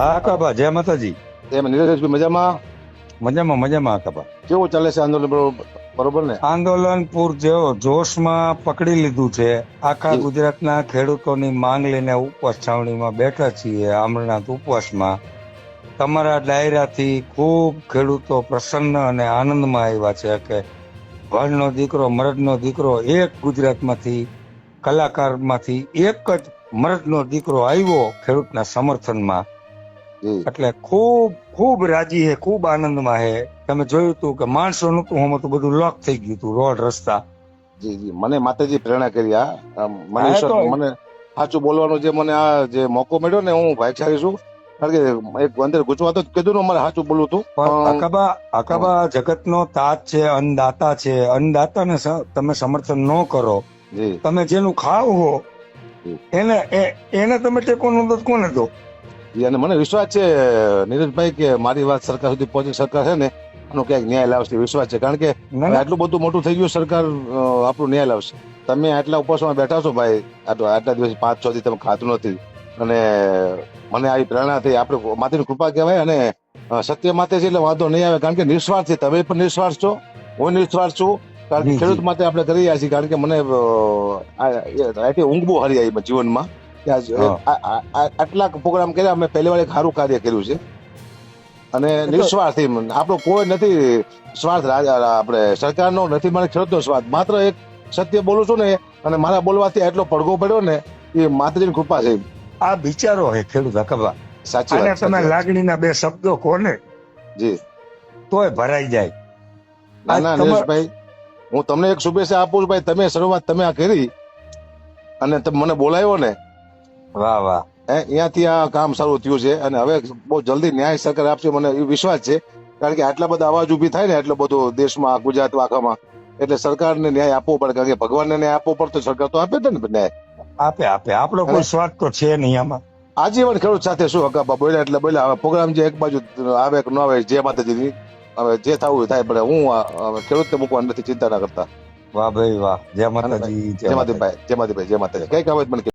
હા કાબા, જય માતાજી. એમ નીરજભાઈ મજામાં? મજામાં મજામાં કાબા. કેવું ચાલે છે આંદોલન? બરોબર ને? આંદોલન જોશમાં પકડી લીધું છે. આખા જી. ગુજરાતના ખેડૂતોની માંગ લઈને ઉપવાસ છાવણીમાં બેઠા છીએ. અમરનાથ ઉપવાસમાં તમારા ડાયરાથી ખૂબ ખેડૂતો પ્રસન્ન અને આનંદમાં આવ્યા છે કે વણનો દીકરો મરદનો દીકરો એક ગુજરાતમાંથી કલાકારમાંથી એક જ મરદનો દીકરો આવ્યો ખેડૂતના સમર્થનમાં. જી એટલે ખૂબ ખૂબ રાજી હે, ખૂબ આનંદમાં હે. તમે જોયું તું કે માણસો નતું હમતું, બધું લોક થઈ ગયું તું, રોડ રસ્તા. જી જી મને માતાજી પ્રેરણા કરી. મને હા, તો મને સાચું બોલવાનો જે મને આ જે મોકો મળ્યો ને, હું ભાગ્યશાળી છું. કારણ કે એક અંદર ગુજવાતો જ કીધું ને, મારે સાચું બોલવું હતું. પણ અકાબા જગતનો તાજ છે, અન્નદાતા છે. અન્નદાતાને તમે સમર્થન ન કરો, જી તમે જેનું ખાવ હો એને તમે ટેકો ન દો, કોને દો? જી અને મને વિશ્વાસ છે નીરજભાઈ કે મારી વાત સરકાર સુધી પહોંચી. સરકાર છે ને આનો ક્યાંક ન્યાય લાવશે, વિશ્વાસ છે. કારણ કે આટલું બધું મોટું થઈ ગયું, સરકાર આપણું ન્યાય લાવશે. તમે આટલા ઉપવાસમાં બેઠા છો ભાઈ, આટલા દિવસ 5-6 દી તમે ખાતું નથી, અને મને આવી પ્રેરણા થઈ. આપણે માતાની કૃપા કહેવાય, અને સત્ય માટે છે એટલે વાંધો નહીં આવે. કારણ કે નિસ્વાર્થ છે, તમે પણ નિસ્વાર્થ છો, હું નિસ્વાર્થ છું. કારણ કે ખેડૂત માટે આપણે કરી રહ્યા છીએ. કારણ કે મને ઊંઘ બહુ હારી આવી જીવનમાં. આટલા પ્રોગ્રામ કર્યા, અમે પહેલી વાર એક સારું કાર્ય કર્યું છે. અને નિસ્વાર્થી આપણો કોઈ નથી સ્વાર્થ, આપણે સરકારનો નથી, મને ખેડૂતનો સ્વાર્થ. માત્ર એક સત્ય બોલું છું ને, અને મારા બોલવાથી એટલો પડઘો પડ્યો ને, એ માતાજીની કૃપા છે. આ બિચારો હે ખેડૂત અકાબા. સાચી અને વાત. તમે લાગણીના બે શબ્દો કોને જી તોય ભરાઈ જાય. ના ના નીરજભાઈ, હું તમને એક શુભેચ્છા આપું છું ભાઈ. તમે શરૂઆત તમે આ કરી અને મને બોલાવ્યો ને, વાહ વાહ. અહીંયાથી આ કામ શરૂ થયું છે. અને હવે બહુ જલ્દી ન્યાય સરકાર આપશે, મને એ વિશ્વાસ છે. કારણ કે આટલા બધા અવાજ ઉભી થાય ને, એટલો બધો દેશમાં, ગુજરાત આખામાં, એટલે સરકારને ન્યાય આપવો પડે. કારણ કે ભગવાનને ન્યાય આપવો પડતો, સરકાર તો આપે છે ને ન્યાય. આપે આપે, આપણો કોઈ સ્વાર્થ તો છે નહીં આમાં. આજીવન ખેડૂત સાથે શું હકાબા બોલ્યા એટલે બોલ્યા. હવે પ્રોગ્રામ જે એક બાજુ આવે કે ન આવે, જે માતાજીની હવે જે થવું થાય. પણ હું ખેડૂતને મૂકવા નથી, ચિંતા ના કરતા. વાહ ભાઈ વાહ. જય માતાજી. જય માતાજી, જય માતાજી, જય માતાજી. કઈ કામ મને